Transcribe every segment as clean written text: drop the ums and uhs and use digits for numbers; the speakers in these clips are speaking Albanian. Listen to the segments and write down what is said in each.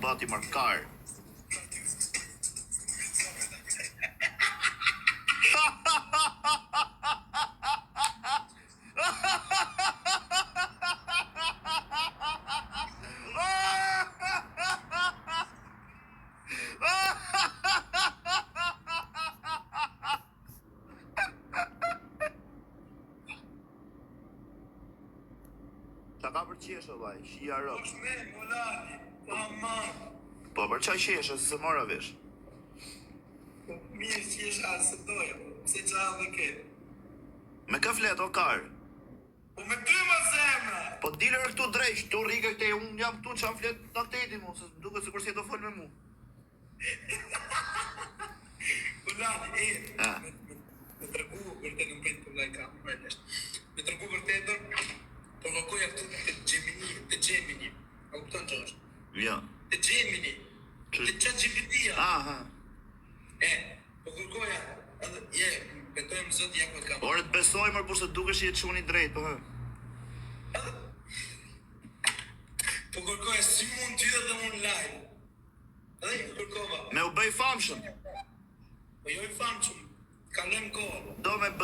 bati markar. Ta ka për qeshe, vaj, shia rëp. Po për qa qeshe, se mora vesh? Mirë qesha se doja, se qa dhe ketë. Me ka flet, o karë? Po me ty më zemra! Po dilër këtu drejsh, tu rike këte, unë jam këtu që am flet në këteti mu, se duke se kërsi e do fol me mu. Ulani, me tregu vërtet në pritë për lajka, me tregu vërtetër, po kërkoja këtu të Gemini, a kupton që është? Ja. Të Gemini, të ChatGPT-a. Aha. Po kërkoja, edhe, betojmë zëtë ja këtë kam. Ore të besoj mërë, por se dukesh je quni drejt, po hë. Po kërkoja, si mund ty edhe unë live. Edhe i kërkova. Me u bëj famshëm. Po jo i famshëm, kalojmë kohë.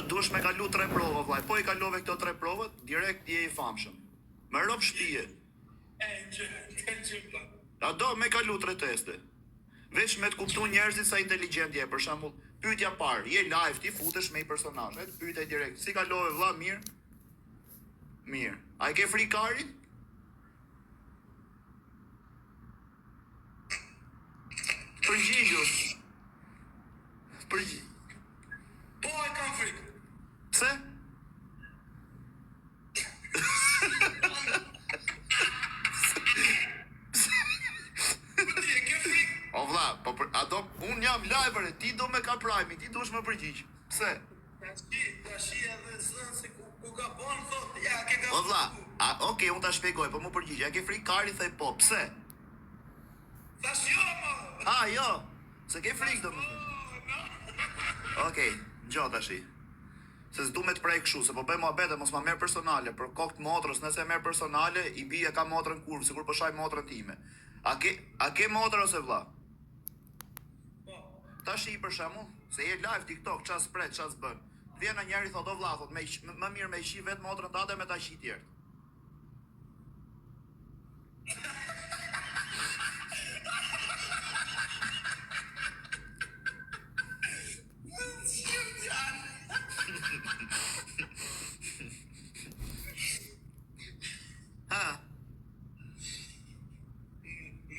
Duesh me kalu 3 prova, vlaj. Po i kalove këto 3 provat, direkt je i famshëm. Me rop shtije. A do me kalu 3 teste. Veç me të kuptu njerëzit sa inteligent je, për shembull, pyetja parë, je live, ti futesh me i personazh, pyetja direkt, si kalove vlla, mirë? Mirë. A i ke frikarin? Përgjigju. Po e kam frikë. Pse? O vlla, po unë jam live, ti do me ka prime, ti duhesh më përgjigj. Pse? Tashi edhe zënë se ku ka bon, thot, ja, ke ka... O vlla, okej, unë ta shpjegoj, po më përgjigj, a ke frikari, thej po, pse? Tash jo, mo! Jo, se ke frikë do më thë. Okej, gjo tashi. Se s'du me të prej këshu, se po bëj muhabete, mos ma merë personale, për kokët motrës, nëse merë personale, i bia ka motrën kurvë, sikur po shaj motrën time. A ke motrë ose vlla? Tashi për shembull, se je live TikTok, ças pret, ças bën. Vjen në njëri thot o vlla, thot më mirë me qi vetë motrën tate me ta qi tjerë.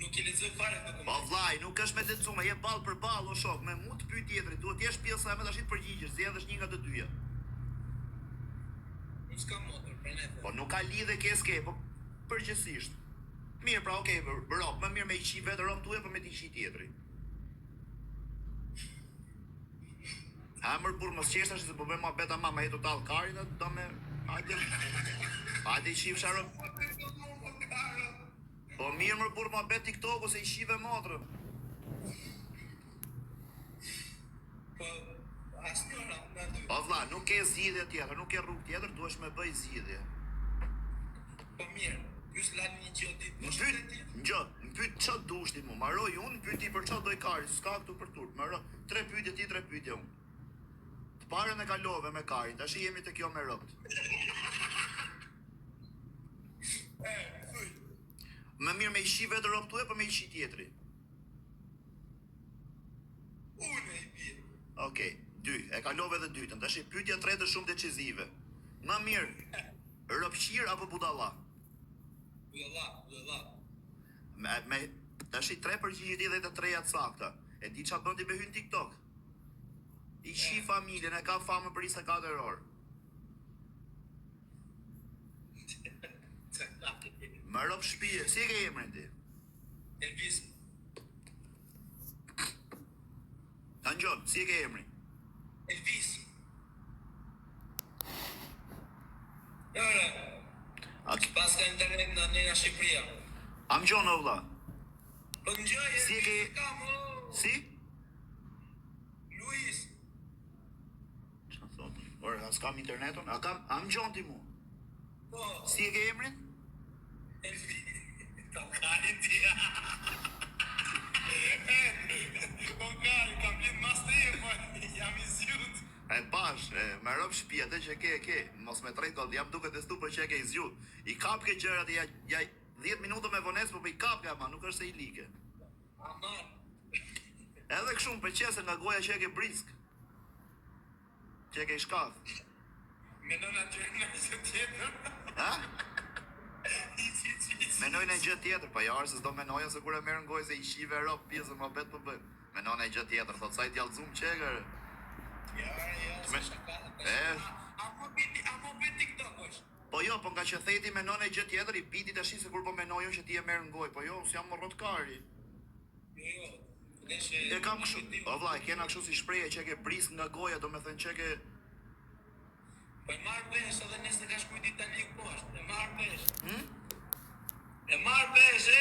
Nuk i lexoj fare dokument. Po vllai, nuk është me të lexuar, je ball për ball o shok, me mu të pyet tjetrit, duhet të jesh pjesa e tash të përgjigjesh, zgjedhësh një nga të dyja. Nuk s'ka motor, për ne. Po nuk ka lidhje ke, po përgjithsisht. Mirë, pra okej, rop, më mirë me i qi vetë rop tuaj, po me t'i qi tjetri. Mër burr mos qeshtash se po bëjmë muhabeta mama e total karin, do me hajde i qif sharop. Po mirë mër burr muhabet TikTok ose i qive motrën. Po asnjëra, na dy. Po vlla, nuk ke zgjidhje tjetër, nuk ke rrugë tjetër, duhesh me bëj zgjidhje. Po mirë, pyes lani një gjë ditë. Më pyet ç'a dush ti mu, maroj unë, pyet ti për ç'a doj kari, s'ka këtu për turp. Maroj 3 pyetje ti, 3 pyetje unë. Të parën e kalove me karin, tash jemi te kjo me rropt. Më mirë me i shi vetë rropt tuaj, po me i shi tjetri. Unë i bie. Okej, 2, e kalove dhe dytën, tash pyetja tretë shumë decizive. Më mirë, rropqir apo budalla? Budalla. Tash 3 përgjigje ti dhe të treja të sakta. E di ç'a bën ti me hyn TikTok? I shi familjen, e ka famën për 24 orë. Më rop shtëpie, si e ke emrin ti? Elvis. Angjon, si e ke emrin? Elvis. Ora. Pas ka internet në Shqipëria. Angjon o vlla. Po ngjoj Si e ke? Si? Luis. Ç'a thot? Ora, s'kam interneton? Am Gjon ti mu? Po. Si e ke emrin? Elvis. Ta ka dia. Kari, kam vjen mas të e, po jam i zjut. E pash, me rëp shtëpi atë që ke, mos me trejt kot, jam duke testu për që e ke i zgjut. I kap ke gjërat, ja 10 minuta me vones, po i kap ka, ma nuk është se i like. Aman. Edhe kështu më pëlqese nga goja që e ke brisk. Që e ke i shkaf. Me nëna gjë tjetër. Ha? Ici. Menoj në gjë tjetër, pa jarë se s'do menoja se kur e merë në gojë se i shive rop pjesë më bet për bëjmë. Menoj në gjë tjetër, thot sa i t'jallëzum qeker. Ja, Me- Amo bëj TikTok është. Po jo, po nga që theti menoj në gjë tjetër, i biti tash se kur po menojo që ti e merë në gojë, po jo, s'jam më rotkari. Jo. E kam kështu, o vlla, e kena kështu si shpreje që e ke brisk nga goja, do me thënë që e ke... Po e marrë vesh edhe nëse ka shkujt Itali poshtë. E marrë vesh. Hm? E marrë vesh, e!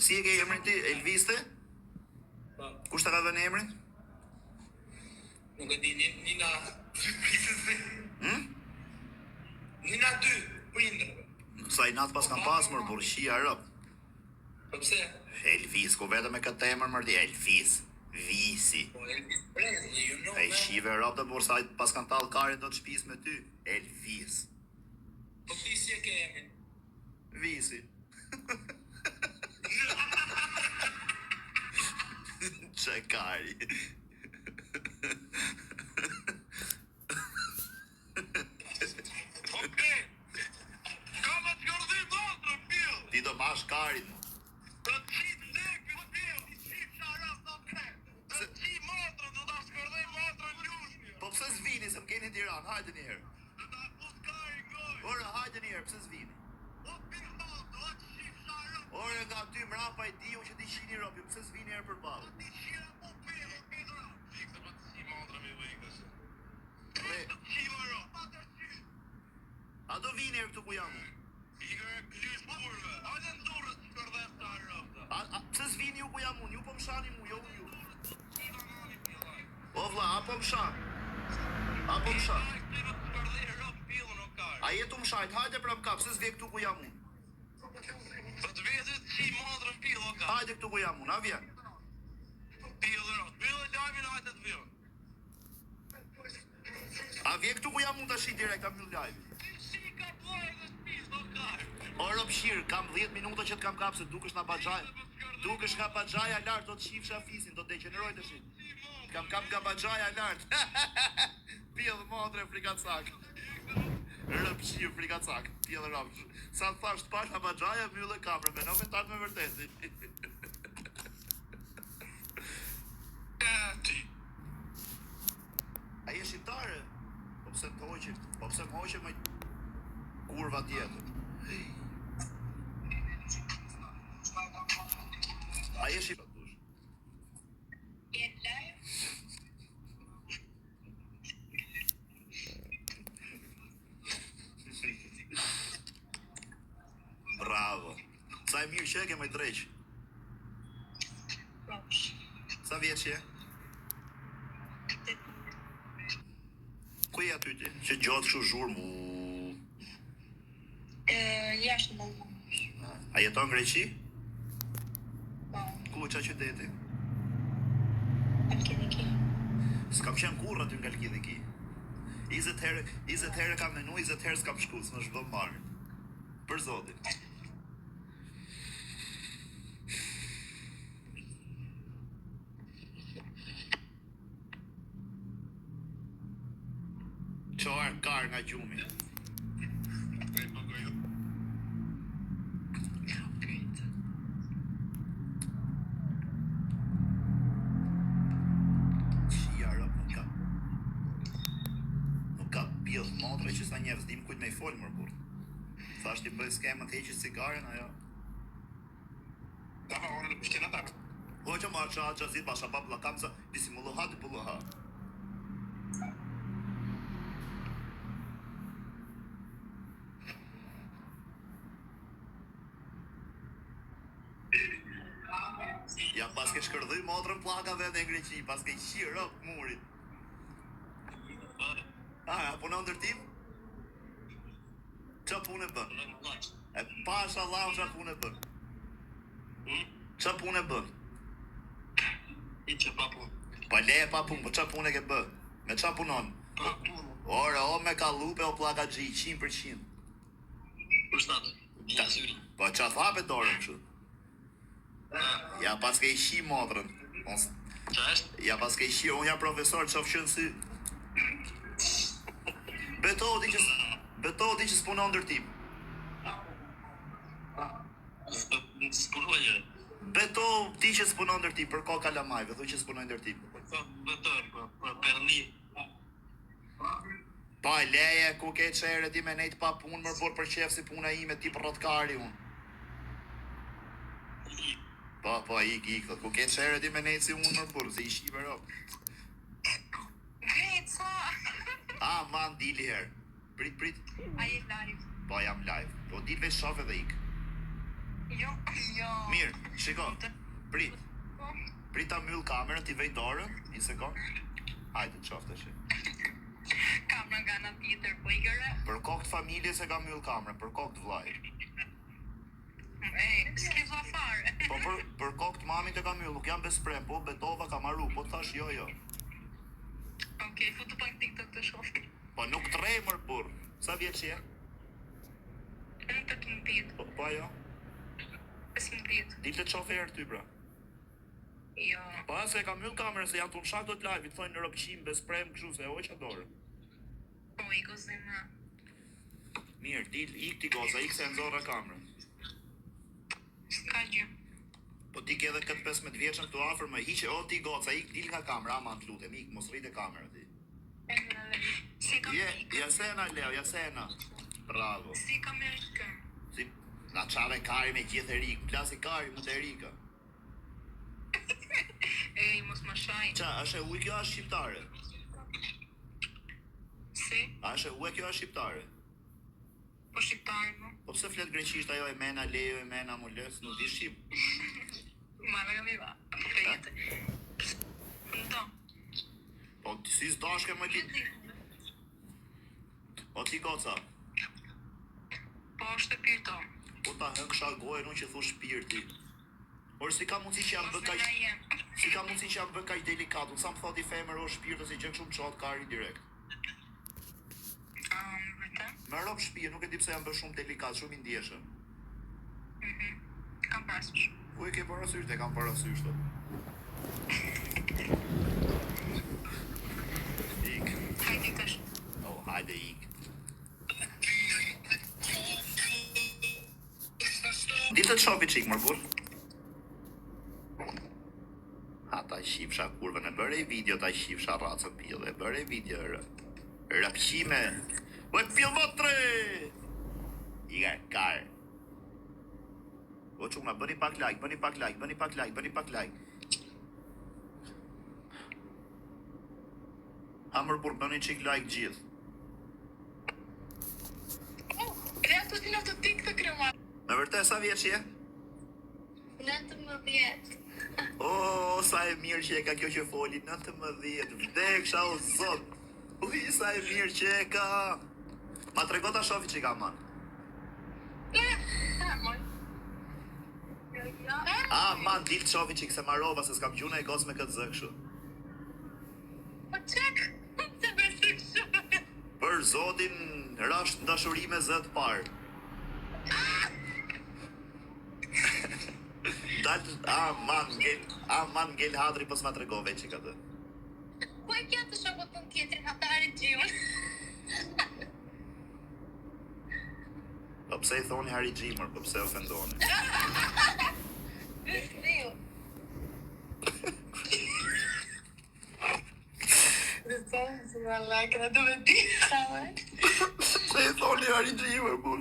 Si e ke emrin ti, Elviste? Po, Kush ta ka dhënë emrin? nuk e di, Nina... Hm? Nina 2, prindërve. Sa i natë pas kam pasmër, por shia rëp. Po pse? Elvis, ku vetëm e këtë emër mërdi, Elvis, Visi. Po Elvis Presley, you know, E man. shive rap të por sa i pas kanë tallë karin do të shpis me ty. Elvis. Po ti si e ke emrin? Visi. Që kari. Okej. Kama të gërdi motrë, pil. Ti do mash karin. Të qitë lekë, pil. Ti qitë sharaf të kre. Të qitë motrë, të ta shkërdej motrë ljushmi. Po pse s'vini se më keni në Tiranë, hajde një herë. Të ta put kari ngoj. Ore, hajde një herë, pse s'vini? O pil motrë, o qitë sharaf. Ore, nga ty mrapa i diu që ti shini ropi, pse s'vini herë për balë? Ti qira po pil, o pil rap. Qikë se pa të qitë motrë me vejtë se. Ore, Të qitë rap. Pa të qitë. a do vini herë këtu ku jam unë? Ikër e këllysh burve. Hajde në durës të shkërdej të rap. Pse s'vini ju ku jam unë? Ju po më shani mu, jo unë ju. Qitë mani pilaj. O vlla, apo më shan? Apo më shan? A jetu më shajt, hajde pra më kap, se s'vje këtu ku jam unë. Po të vjetit që i madrën pilë o ka. Hajde këtu ku jam unë, a vjen? Pilë dhe rot. Pilë dhe lajmin hajtë të vjen. A vje këtu ku jam unë të shi direkt, a mbyll live. Si ka plojë dhe shpis, o ka. O ropshir, kam 10 minuta që të kam kap se dukesh nga baxhaj. Dukesh nga baxhaja lart, do të shifsha fisin, do të degeneroj të shi. Kam kap nga baxhaja lart. Pjell modre frikacak. Rëpshir frikacak, pjell rëpsh. Sa të thash të pash nga baxhaja, mbyllë kamrën, me nove tatë me vërteti. Ti. A je shqiptare? Po pse të hoqit? Po pse më hoqit me kurva tjetër? A je shqiptare? Bravo. Sa e mirë që e ke me dreq? Sa vjeç je? Ku je aty ti? Që gjotë kështu zhurmë? Jashtë më A jeton në Greqi? po, Ku qa qyteti? Halkidiki. S'kam qenë kurrë aty nga Halkidiki. 20 herë kam menu, 20 herë s'kam shku, s'më shdo marrë. Për zotin. Qoar kar nga gjumi. Qia rëp, nuk ka pjellë motre që sa njerëz dim kujt me i folë mërë burë. Thash ti bëj skemën të heqit cigaren, ajo. Ta fa orë në pështjena tak. Hoqa marrë qa qazit basha pa plakam sa disimullu ha të pullu ha. Ja pas ke shkërdhuj motrën plakave dhe në Greqi, pas ke qirë rëp murit. A punon ndërtim? Qa punë e bën? E pasha Allah qa punë e bën? Qa punë e bën? I që pa punë. Pa leje pa punë, po qa punë e ke bë? Me qa punon? Pa punë. Ora, o me kalupe o plaka gji, 100%. Për shtatë, një asyri. Po qa thape dorën kështu? Ja pas ke i shi motrën. Qa është? Ja pas ke i shi, unë jam profesor, qof që në sy. Beto di që s'punon ndërtim. S'punojë. Beto di që s'punon ndërtim, për ko kalamajve, thu që s'punon ndërtim. Perni. Pa leje, ku ke qere ti me nejt pa punë, mërë por për qef si puna ime, ti për rotkari unë. Po, ik, ku ke qere ti me nejt si unë mërë por, si i shive ro. Greca! Man, dili her. Prit. A je live? Po, jam live. Po, dil veç shafe dhe ik. Jo. Mirë, shiko, prit. Prit ta myll kamerën, ti vej dorën, një sekund. Hajde, qofte shi. Kamera nga në tjetër, po i gërë? Për kokt familjes e ka myll kamerën, për kokt vllaj. S'ke vla fare. Po për kokt mamit e ka myll, nuk jam besprem, po betova ka marru, po thash jo. Okej, futu pak TikTok të shofi. Po nuk tremër burr. Sa vjeç je? Unë 18. Po ajo. 15. Dilte çofe herë ty pra. Jo. Po asë e ka myll kamerën se janë tunë shak do të live, i thonë në rëpqim, besprem, kështu se hoqa dorën. Po i gozim. Mirë, dil, ik ti goza, ik se nxorra kamerën. S'ka gjë. Po ti ke edhe këtë 15 vjeçën këtu afër më hiqe, o ti goca, ik dil nga kamera, aman të lutem, ik, mos rrit e kamerën ti. Si kam Jasena Leo, Jasena. Bravo. Si kam rikë. Si na çave kari me gjithë rik, plasi kari mu të rika. Ej, mos më shaj. Qa, është e uj kjo është shqiptare? Si? A është e uj kjo është shqiptare? Po shqiptarë mu. Po pse flet greqisht ajo e mena lejo, e mena mules, nuk di shqip? Mara nga mi va. Fejete. Ndo. Po si s'dashke më ti? O ti goca, Po është e pirto. po ta hëngsha gojën unë që thu shpirti. Por si ka mundësi që jam bë Mos kaq, nga jem. si ka mundësi që jam bë kaq delikat, unë sa më thot i femër o shpirti si gjën shumë çot kari direkt. Vërtet? Me rob shtëpi, nuk e di pse jam bë shumë delikat, shumë i ndjeshëm. Kam parasysh. Ku e ke parasysh, te kam parasysh të. Ik. Hajde tash. Oh, hajde ik. Ditë të shopi qik, mërgur? Ha, ta shifsha kurvën, e bërë i video, ta shifsha racën pjellë, e bërë i video, rëpqime. Ue pjellë më tre! Iga, karë. O quna, bëni pak like, bëni pak like, bëni pak like, bëni pak like. Ha mërgur, bëni qik like gjithë. Kreatu si në të TikTok krema. Me vërtet, sa vjeç je? 19. O, sa e mirë që e ka kjo që foli, 19, vdeksha o zot. Uj, sa e mirë që e ka. Ma trego ta shofi që ka man. Man, dil të shofi që këse marova, se s'kam gjuna e gos me këtë zëkshu. Po qek? Se besë kështu. Për zotin, rasht dashuri me zët parë. Man, ngel hadri, pos ma trego veç që ka të. Po e kja të shokot të tjetër hatari gjion. Po pse i thoni Harry Gjimër, po pse ofendoni? Vështiu. Dhe tonë se më lakra do me di. Pse i thoni Harry Gjimër, po?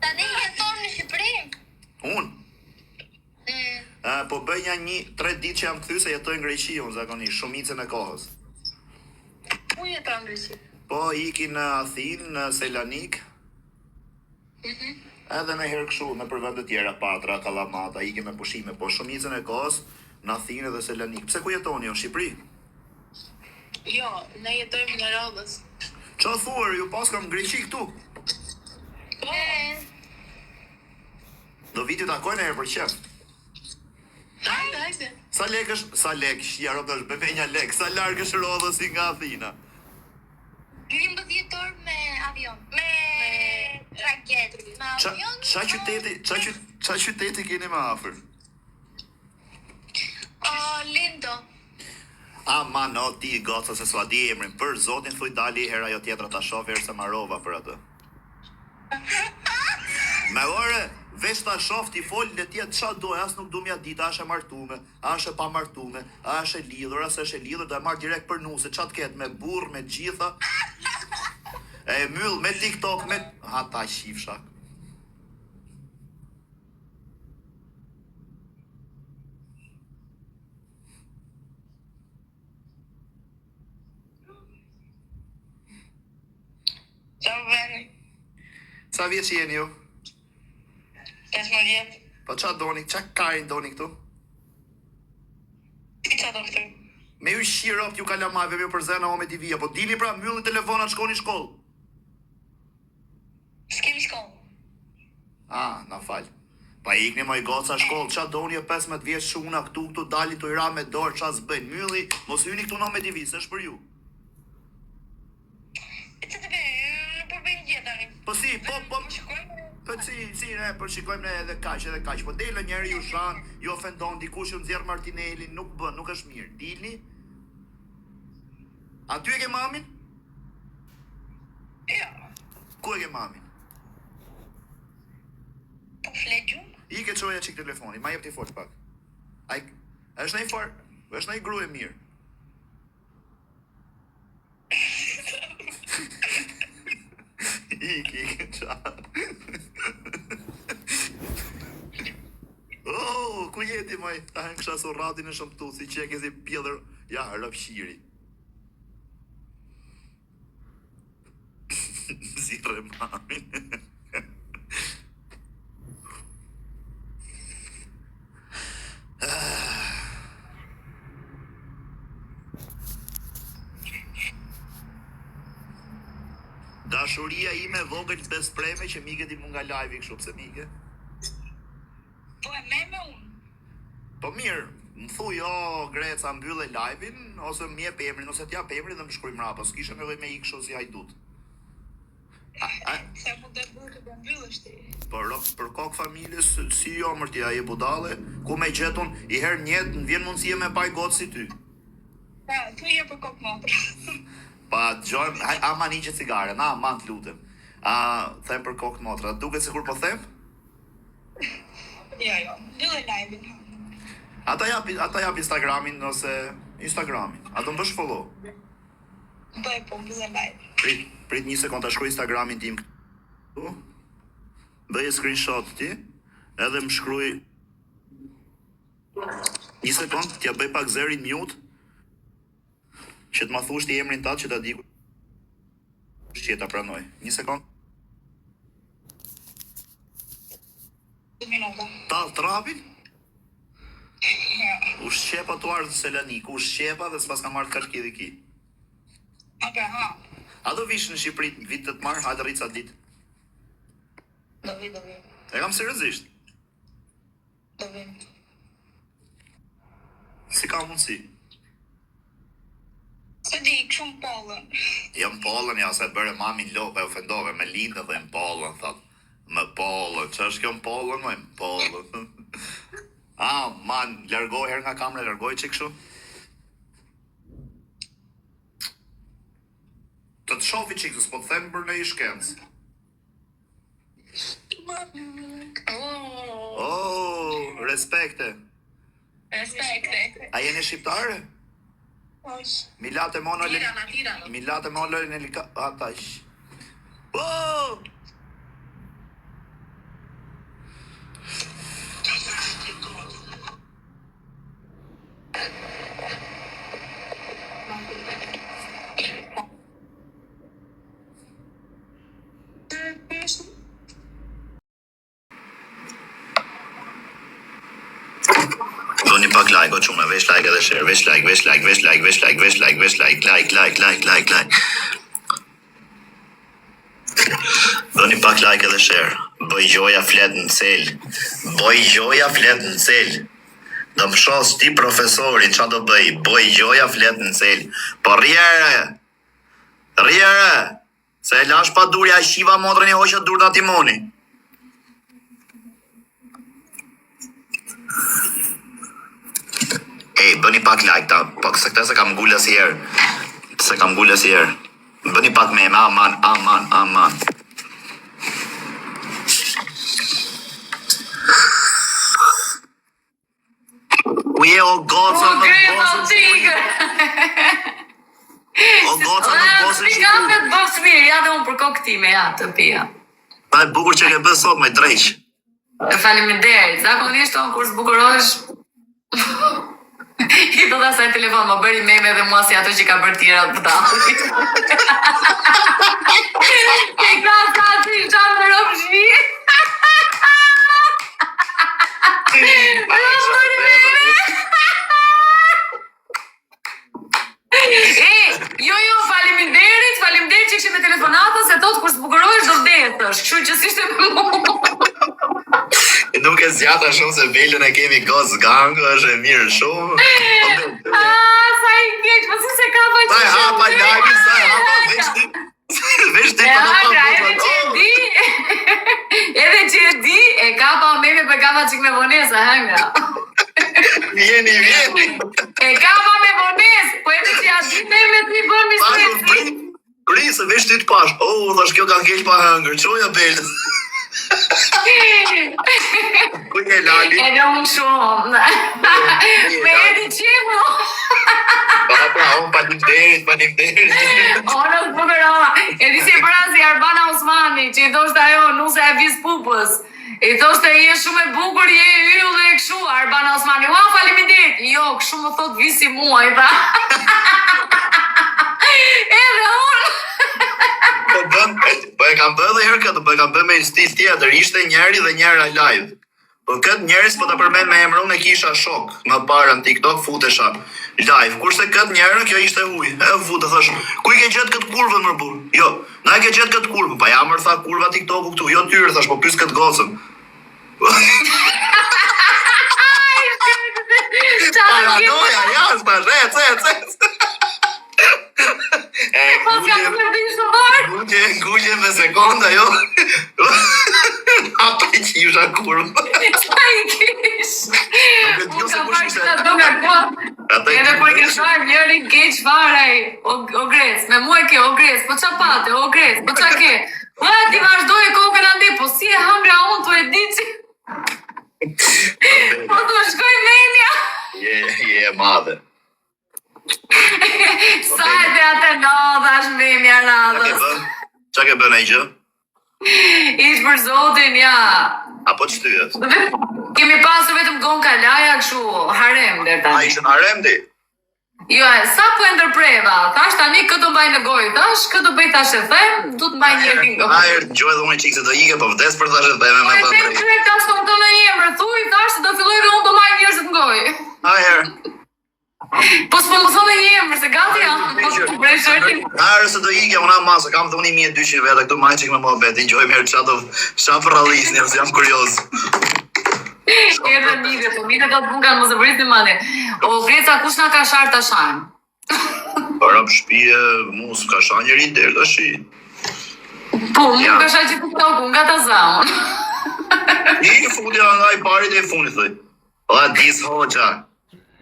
Tani jeton në Shqipëri? Unë? Po bëj një 3 ditë që jam kthy se jetoj në Greqi unë zakonisht, shumicën e kohës. Ku jeton në Greqi? Po iki në Athinë, në Selanik. Edhe në herë kështu, në për vende tjera, Patra, Kalamata, iki me pushime, po shumicën e kohës në Athinë dhe Selanik. Pse ku jetoni, në Shqipëri? Jo, ne jetojmë në Rodës. Qa thuar, ju pas kam Greqi këtu? Po. Do viti takojnë e herë për qef. Hajde. Sa lek është, sa lek, shia rotësh, bëme një lek, sa largë është Rodhosi nga Athina? 12 orë me avion. Me trajet. Me avion. Qa qyteti keni më afër? Lindo. Ama no ti goca se s'ua di emrin, për zotin thuj dali hera jo tjetra ta shoh se marova për atë. Me ore, veç ta shoh ti fol le tjetë qa doj, as nuk du mja dit, a është e martume, a është e pa martume, a është e lidhur, as është e lidhur, do e marrë direkt për nuse, qa t'ket me burr, me gjitha, e myll, me TikTok, me... Ha ta shif shak. Qa veni? Sa vjeç jeni ju? 15 vjet. Po qa doni, qa karin doni këtu? Ti qa do këtu? Me ju shirop ju kalamajve me për zena o me divija, po dini pra myllin telefonat shkoni shkollë. S'kemi shkollë. Na fal. Pa ikni moj goca shkollë, qa doni e 15 vjeç shuna këtu dali të ira me dorë, qa s'bëjnë, mylli, mos hyni këtu no me divi, se është për ju. Që të bëjmë, në përbëjmë gjithari. Po si, po, Shkojmë. po si, ne, po shikojmë ne edhe kaq, po dele njeri ju shan, ju ofendon, dikush ju nxjerr Martinelli, nuk bën, nuk është mirë, dilni. A ty e ke mamin? Jo. Ku e ke mamin? Po flegjum. I ke çoja çik telefoni, ma jep ti fol pak. Ai, është një grua e mirë. I qa. Oh, ku jeti moj? Ta hen kësha surratin e shëmtu, si që e kezi pjellër, ja, rëpshiri. Zire mamin. Dashuria ime vogël bespreme që miket i mu nga live-i kështu, pse mike? Po e me unë. Po mirë, më thuj, Greca mbylle live-in, ose më jep emrin, ose t'jap emrin dhe më shkruaj mrapa, s'kisha nevojë me ik kështu si hajdut. Se mu dhe burë të mbyllësh ti. Për kokë familjes, si jo mërti, a je budale, ku me gjetun, i herë njetë, në vjen mundësie me paj gotë si ty. Ja, tu je për kokë motra. Pa, gjojmë, ama një që cigare, na, man të lutem. Them për kokë motra, duket se kur po them? Jo, mbyllë live-in. Ata jap Instagramin ose Instagramin. A do më bësh follow? Bëj po mbyllë live. Prit një sekund ta shkruaj Instagramin tim këtu. Bëj screenshot ti, edhe më shkruaj. Një sekund, t'ja bëj pak zërin mute. Që të ma thush ti emrin tatë që ta di që ta pranoj. Një sekund. 2 minuta. Tallë trapin? U shqepa të ardhë Selanik, u shqepa dhe s'pas ka marrë kërki dhe ki. Oke, ha. A do vish në Shqipëri vit të të marrë, hajde rritë sa ditë? Do vi. E kam seriozisht. Do vi. Si ka mundësi? Se di, këshu më pollën. Jam pollën, ja se bërë mamin lope, ofendove, me lindë dhe më pollën, thot. Më pollën, që është kjo më pollën, më pollën. Man, largoj her nga kamera, largoj që këshu. Të të shofi që kësë, po të them për në i shkencë. Respekte. Respekte. A jeni shqiptare? Milate mono Tirana. Milate mono në lika... Atash. Doni pak like o qume, vesh like edhe share, vesh like. Doni pak like edhe share. Bëj gjoja flet në cel. Do më shos ti profesorin, qa do bëj? Boj gjoja flet në cel. Po rjere! Se e lash pa durja, shiva motrën e hoqët dur të timoni. Ej, bëni pak like ta, po se këte se kam gullë si herë. Bëni pak me aman. Ku je o gocën në bosën që O gocën në bosën që Kafe të bëfë mirë, ja dhe unë për kokë time, ja, të pia. Pa e bukur që ke bë sot me drejq. Faleminderit, zakonisht tonë kur zbukurosh, i do da saj telefon, më bëri meme dhe mua si ato që ka bërë tjera të tallit. Ke ka sa të i qanë më ropë shvijë. Jo, faleminderit që kështë me telefonata, se tot kur s'bukurojsh do vdesësh, kështu që s'ishte me mu. Nuk e zjata shumë se Belën e kemi gos gangë, është e mirë shumë. Sa i keq, po si se ka pa që Sa e hapa lagi, veç ti për në edhe që e di, e ka pa meme për ka pa qik me vonesa, hangra. Vjeni. E ka pa me vones, po edhe që ja di meme të një bërë mispresi. Se veç ti të pash, thash kjo ka keq pa hëngër, qoja Belës. Ku je lali? Edhe unë shumë. Me edhe qimu. Unë palimderit. O në zbukurova. E di si prazi Arbana Osmani, që i thoshtë ajo nuse e vis pupës. I thoshtë je shumë e bukur, je yll dhe e këshu, Arbana Osmani. Ua, faleminderit. Jo, këshu më thot visi mua, i tha. Edhe unë. Po e kam bë dhe herë këtë, po e kam bë me stil tjetër, ishte njeri dhe njera live. Po këtë njerës po të përmen me emron e kisha shok, më parë në TikTok futesha live, kurse këtë njerë kjo ishte huj, fute, thash, ku i ke gjetë këtë kurvën më burë? Jo, na i ke gjetë këtë kurvën, pa ja mërë tha kurva TikToku këtu, jo tyre, thash, po pys këtë gocën. Paranoja, jas, pa, rec. Gulje me sekonda, jo. Ata i qisha kurvë. Sa i kish. Unë ka parë që ta do nga kua. Edhe për këshoj njëri keq faraj. O Gres, me mu e ke, o Gres, po qa pate, o Gres, po qa ke. Po e ti vazhdoj e kokën ande, po si e hangra unë të e di që. Po të shkoj menja. Je madhe. Sa e dhe atë nadhash menja radhës. Qa ke bën e gjë? Ishtë për zotin, ja. Apo që ty jetë? Kemi pasur vetëm gon kalaja këshu harem dhe A tani. ishën harem ti? Jo, sa po e ndërpreva, thash tani këtë mbaj në gojë, thash këtë bëj tash e them, du të mbaj një ringo. A erë të gjoj dhe unë qikë se do ike, po vdes për tash e theme Po me e të them drejtë. kërë ka s'kom të në emrë, thuj, thash se do filloj dhe unë do mbaj njërësit në gojë. A erë, Po s'po më thonë një emrë, se gati jam, po të brej shërtin. se do ike, unë am masë, kam thoni 1200 vete, këtu maj qikë me më beti, njoj mirë qa për rallis një, jam kurios. Edhe mide, po mide ka të punkan më zëvërit në mande. O Greca, kush na ka shartë të shanë? Para për shpije, mu s'ka sha njëri del të shi. Po, mu ka shartë që të toku, nga të zaun. I futja nga i parit e i funit, thëj. Ola dis hoqa.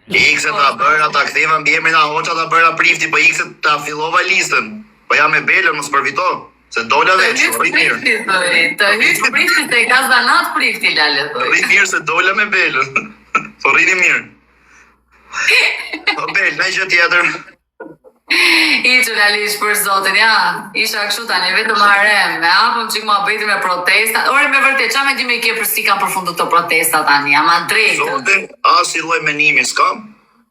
Ikse ta bërra, ta ktheva mbjemri na hoqa, ta bërra prifti, po ikse ta fillova listën. Po ja me belën, më s'përvito. Se dola veç, rrit mirë. Të hytë prifti, se ka zanat prifti, lale, thëj. Rrit mirë se dola me belën. Po rriti mirë. Po bel, në gjë tjetër. I që lalish për zotin, ja, isha kështu tani, vetëm harem, me apëm që ma bëjti me protesta. Ore me vërtet, qa me di me i ke për si kam përfundu të protesta tani, ama drejtë. Zotin, as i lloj menimi s'kam.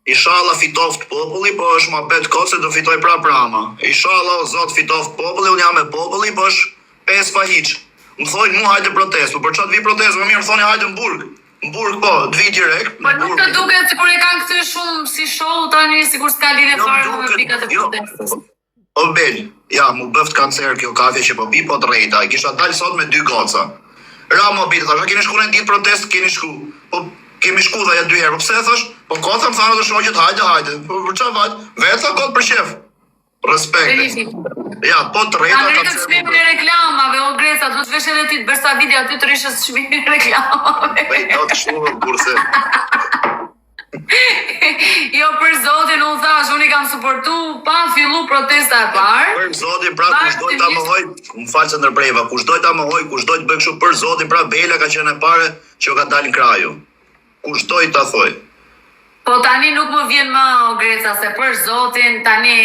Inshallah fitoft populli, po është ma bet kot se do fitoj prama. Inshallah o zot fitoft populli, unë jam me populli, po është 5 pa hiq. Më thojnë mu hajde protest, po për çat vi protest, më mirë më thoni hajde në burg. Në burg po, të vi direkt. Po nuk të duket sikur e kanë këtë shumë si show tani, sikur s'ka lidhje fare me pikat e protestës. O bel, ja, mu bëft kancer kjo kafe që po pi po të rejta, i kisha dalë sot me 2 goca. Ra mo bitë, thasha, keni shku në ditë protest, keni shku. Po, kemi shku dhe ja 2 herë, po pse thash? Po kota më thanë të shoqet, hajde. Po për çfarë vajt? Vetë tha kot për shef. Respekt. Ja, po treta ka të çmimi reklamave, o Greca, do të vesh edhe ti të bërsa video aty të rishës çmimi reklamave. Po do të shtuar kurse. Jo, për zotin, unë thash, unë i kam suportu pa fillu protesta e parë. Për zotin, pra, kush doj ta mohoj, më falë se ndërpreva, kush doj ta mohoj, kush doj të bëj kështu për zotin, pra, Bela ka qenë e pare që ka dalin kraju. Kush doj ta thoj. Po tani nuk më vjen më, o Greca, se për zotin, tani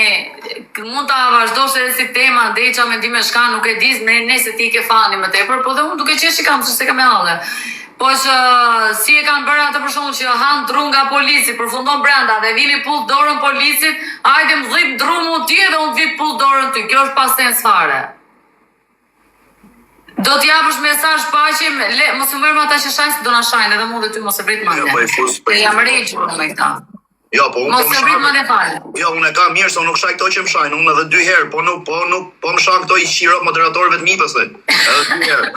mund ta vazhdosh edhe si tema, Deqa me di me shka, nuk e dis, nëse ti ke fani më tepër, po dhe unë duke qesh i kam, se ka me halle. Po që si e kanë bërë atë për shkakun që han dru nga polici, përfundon brenda dhe vini pull dorën policit, hajde më dhip drumu ti dhe unë vip pull dorën ty. Kjo është pas sens fare. Do t'japësh mesazh paqe, mos më merr me ata që shajnë, se do na shajnë edhe mua dhe ty mos e vrit më. Jo, po i fus. Jam rregjur me këta. Jo, po unë mos e vrit më fare. Jo, unë e kam mirë se unë nuk shaj këto që më shajnë, unë edhe 2 herë, po më shaj këto i qiro moderatorëve të mi pastaj. Edhe 2 herë.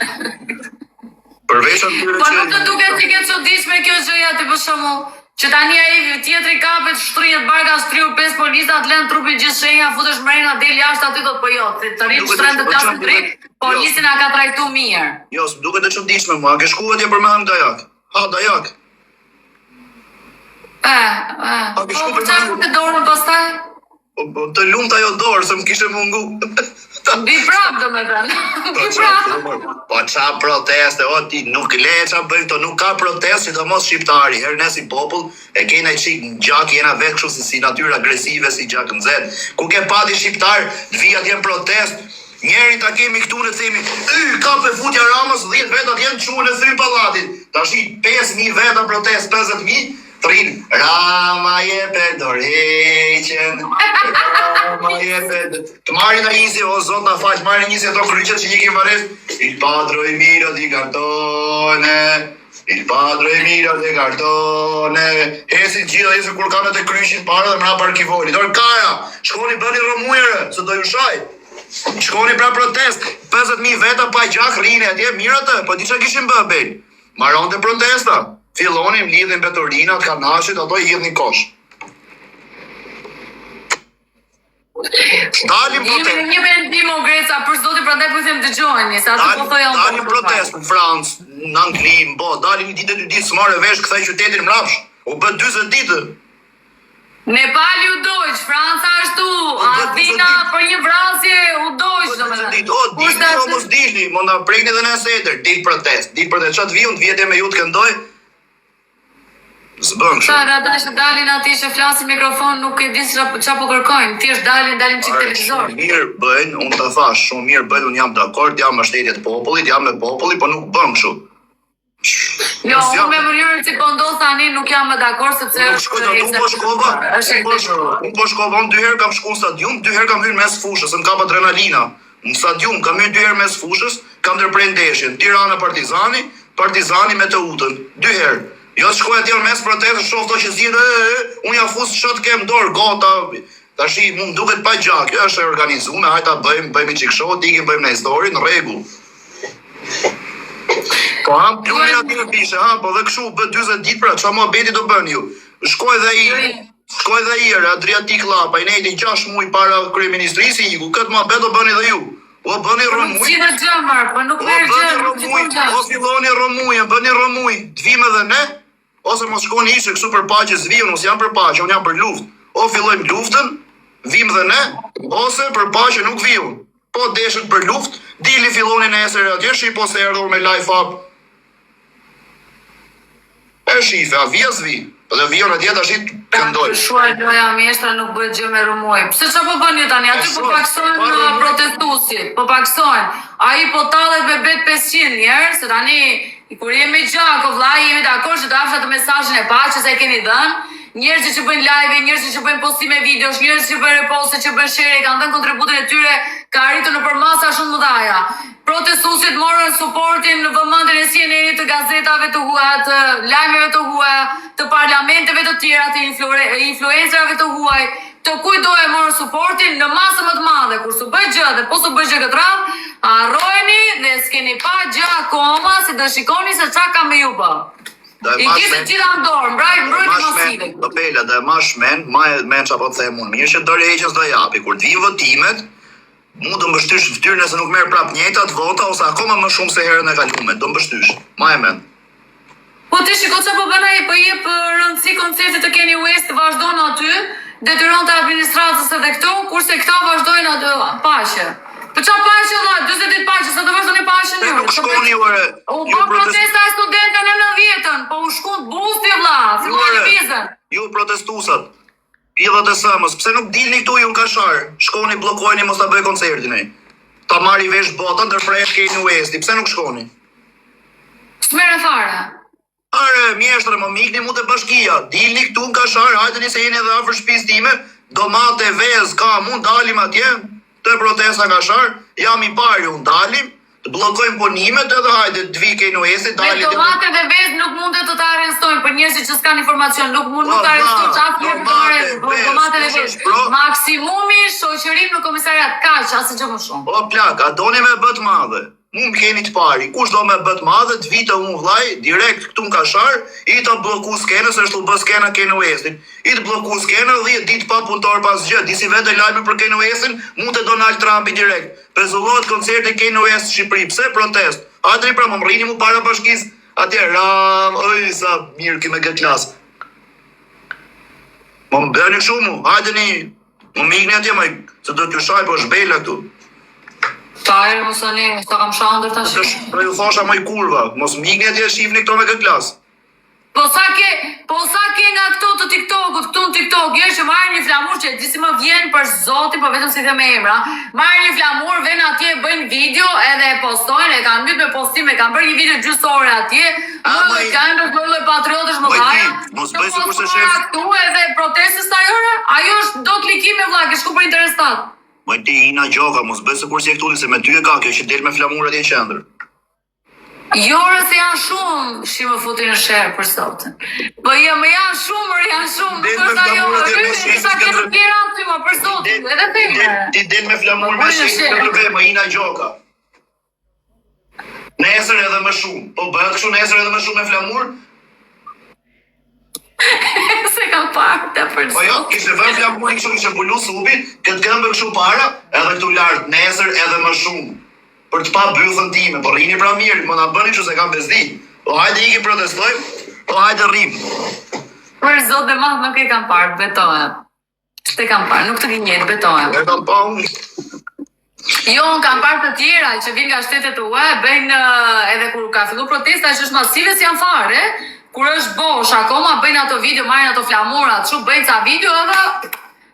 Përveç atyre po nuk të duket si ke çuditshme kjo gjëja ti për shembull, që tani ai tjetri kapet shtrihet barka shtriu 5 policat lën trupin gjithë shenja, futesh mrena del jashtë aty do të po jo, të rinë shtrend të klasën 3, polici na ka trajtuar mirë. Jo, s'duket e çuditshme mua, ke shkuar ti për më anë Dajak. Ha Dajak. Po për çfarë të dorën pastaj? Po të lumt ajo dorë se më kishte mungu. Bi prap do me thënë. Bi prap. Po qa proteste, o ti nuk le qa bëjnë këto, nuk ka protest, që të mos shqiptari, herë ne si popull, e kena i qik në gjak, jena vetë kështu si natyrë agresive, si gjak në zetë. Ku ke pati shqiptar, të vijat jenë protest, njerin ta kemi këtu në themi, ka për futja Ramës, 10 vetat jenë quën e 3 palatit, ta shi 5.000 veta protest, 50.000, Trin, Rama je për dorheqen, Rama je për... Të marrin a njësi, o zot na faq, marrin njësi ato kryqet që një kemë vares, il padro e miro di cartone, il padro e miro di cartone, hesi gjitha, hesi kur kanë të kryqin para dhe mra parkivoli, dorë kara, shkoni bëni rëmujre, se do ju shaj, shkoni pra protest, 50.000 veta pa gjak rine atje, mirë atë, po di që kishim bëbel, maron të protesta. Fillonim lidhin betorinat, kanashit, ato i hidhin kosh. Dalim protest. Një mendim o Greca, për zoti prandaj po them dëgjojeni, sa ato po thoja unë. Dalim protest në Francë, në Angli, dalim një ditë 2 ditë, s'marrë vesh, kthej qytetin mrapsh. U bë 40 ditë. Nepali u dojq, Franca ashtu, Athina për një vrasje u dojq, dilni, o mos dilni, mund na prekni dhe në seder, dil protest, çat viun, të vjetë me ju të këndoj. Zbën kështu. Sa ata që dalin aty që flasin mikrofon nuk e din çfarë po kërkojnë. Thjesht dalin çik televizor. Mirë bëjnë, unë ta thash, shumë mirë bëjnë, unë jam dakord, jam mbështetje të popullit, jam me populli, po nuk bën kështu. Jo, unë me mënyrën si po ndodh tani nuk jam më dakord sepse unë po shkova, unë 2 herë kam shku në stadium, 2 herë kam hyrë mes fushës, më kap adrenalina. Në stadium kam hyrë 2 herë mes fushës, kam ndërprer ndeshjen, Tirana Partizani, Partizani me Teutën, 2 herë. Jo shkoj atje mes protestës, shoh to që zgjidhe, unë ja fus çot kem dorë gota. Tashi mund duket pa gjak, kjo është e organizuar, hajta bëjmë çik show, ikim bëjmë në histori, në rregull. Po ha, plumina ti në pishe, ha, po dhe kështu bë 40 ditë pra, çfarë muhabeti do bëni ju? Shkoj dhe i Adriatik Llapa, i nejti 6 muaj para kryeministrisë iku, këtë muhabet do bëni dhe ju. O bëni rëmuj. Gjithë gjëmër, po nuk merr gjë. O filloni rëmuj, bëni rëmuj, të vim edhe ne, ose mos shkoni ishte kështu për paqe zviun, ose jam për paqe, unë jam për luftë. O fillojmë luftën, vim dhe ne, ose për paqe nuk viun. Po deshet për luftë, dili filloni nesër atje, po se erdhur me live up. E shife, a vija zvi, dhe vion atje tash i këndoj. Shuar doja mjeshtra nuk bëhet gjë me rëmuj. Pse çfarë po bën ju tani? Aty po paksojnë protestuesit, po paksojnë. Ai po tallet me bet 500 njerëz, se tani kur jemi gjak, o vllai, jemi dakord që dafsha të mesazhin e paqes e keni dhënë. Njerëzit që bëjnë live, njerëzit që bëjnë postime videosh, njerëzit që bëjnë reposte, që bëjnë share, kanë dhënë kontributin e tyre, ka arritur në përmasa shumë të mëdha. Protestuesit morën suportin në vëmendjen e CNN-it, të gazetave të huaja, të lajmeve të huaja, të parlamenteve të tjera, të influencerave të huaj, të kujdo e morën suportin në masë më të madhe, kur su bëj gjë dhe po su bëj gjë këtë radhë, harrojeni dhe s'keni pa gjë akoma se do shikoni se çfarë ka me ju bë. I kishte gjitha në dorë, mbrojtje masive. Bela, do e mash men, ma e men çapo të them unë. Mirë që dorë heqës do japi. Kur të vinë votimet, mu do mbështysh fytyrën nëse nuk merr prap njëjtat vota ose akoma më shumë se herën e kaluar. Do mbështysh. Ma e men. Po ti shiko çfarë po bën ai, po jep rëndësi konceptit të Kanye West, vazhdon aty, detyron të administratës edhe këto, kurse këta vazhdojnë aty paqe. Po çfarë paqe valla, 40 ditë paqe, sa do vazhdoni paqen ju? Nuk shkoni ore. U bë protesta e studentëve në 90-ën, po u shkon busti vlla, filloi vizën. Ju protestusat. Pjellat e sëmës, pse nuk dilni këtu ju në Kashar? Shkoni, bllokojeni, mos ta bëj koncertin ai. Ta marri vesh botën, ndërprej Kanye Westi. Pse nuk shkoni? S'merre fare. Are, mjeshtre, më mikni mu të bashkia. Dilni këtu në Kashar, hajteni se jeni edhe afër shtëpisë time. Domate, vez, ka, mund dalim atje. Të protesta Kashar, jam I pari, unë dalim. Të bllokojmë punimet edhe hajde të vi Kanye Westi, dalim. Me domate dhe vez nuk mundet të ta arrestojnë për njerëzit që s'kan informacion, nuk mund të arrestojnë domate dhe vez. Maksimumi shoqërim në komisariat kaq, asnjë gjë më shumë. O plak, a doni me bë të madhe? Mu më keni të pari, kush do me bë të madhe, të vitë unë vllai, direkt këtu në Kashar, I të bloku skenës, është u bë skena Kanye Westin. I të bloku skena, 10 ditë pa punëtor pas gjë, disi vete lajme për Kanye Westin, mund të Donald Trumpi direkt. Pezullohet koncerti Kanye West Shqipëri, pse protest? Atëri pra më rrini mu para bashkisë, atje ram, oj sa mirë ki me këtë klasë. Më bëni kështu mu, hajdeni, më mikni atje, se do t'ju shaj, po është bela këtu. Tajrë, mos ani, ta kam shandër tash. Pra ju thosha më I kurva, mos mikni atje shifni këto me këtë klasë. Po sa ke nga këto të TikTokut, këtu në TikTok, je që marrë një flamur që disi më vjen për zoti, po vetëm si the me emra. Marrë një flamur, ven atje, bëjnë video edhe e postojnë, e kanë mbyt me postime, kanë bërë një video gjysore atje. Kanë bërë patriotësh më dhaja. Mos bëj sikur se shef. Këtu edhe protestës tajore, ajo është do klikime vlla, ke shku për interesat. Më ti Ina Gjoka, mos bëj sikur si e këtu, se me ty e ka kjo që del me flamurat e në qendër. Jore se janë shumë, shi më futi në sherë për sotën. Po janë shumë, nuk është ajo, sa ke të tjera aty më për sotën, edhe thejme. Ti del me flamur me shekë të rëve, Ina Gjoka. Nesër edhe më shumë, po bëhet kështu nesër edhe më shumë me flamur? Se kam parë të për Po jo, kishte vën flamurin kështu, kishte pulu supi, këtë këmbë kështu para, edhe këtu lartë, nesër edhe më shumë. Për të pa bythën time, po rrini pra mirë, më na bëni që se kam bezdi. Po hajde iki protestojmë, po hajde rrim. Për zot dhe madhë nuk e kam parë, betohem. Shte kam parë, nuk të gjenjet, betohem. E kam pa unë. Jo, unë kam parë të tjera që vinë nga shtetet UE, bëjnë edhe kur ka fillu protesta që është masive si janë fare, kur është bosh, akoma bëjnë ato video, marrin ato flamurat, shumë bëjnë ca video edhe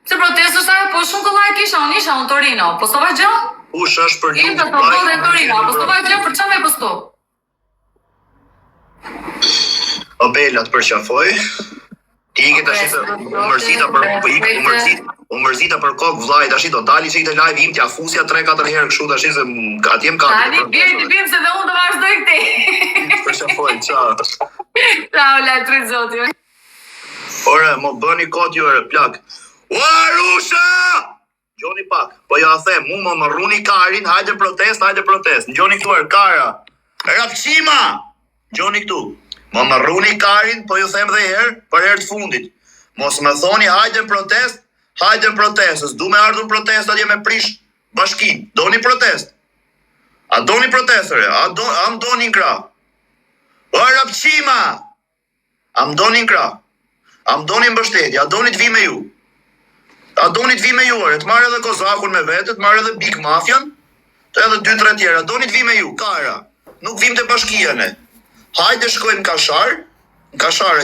se protestës ajo, po shumë këllaj kisha, unë isha, unë Torino, po s'to vazhjon? Ush është për Im të të dhe Torino, po s'to vazhjon, për qa me posto? O Bela të përqafoj, ti ike të ashtë u mërzita për kokë vllai tash do dali që i të live im t'ja fusja 3-4 herë kështu tash se atje më ka. Tani bim se dhe unë të vazhdoj këtej. Përqafoj, qa. Ciao, latrit zoti. Ore, mo bëni kot ju ere plak. Ua Rusha! Gjoni pak, po ja them, mu më rruni karin, hajde protest. Gjoni këtu er, kara. Rapqima! Gjoni këtu. Më rruni karin, po ju them dhe herë, për herë të fundit. Mos më thoni hajde protest, s'du me ardhur protest atje me prish bashkin. Doni protest? A doni protestere? A më doni në krah? O Rapqima! A më doni në krah? A më doni mbështetje? A doni të vi me ju? A doni të vi me ju, të marrë edhe Kozakun me vete, të marrë edhe Big Mafian, të edhe 2-3 tjera, doni të vi me ju, kara, nuk vim të bashkia ne. Hajde shkojmë në Kashar,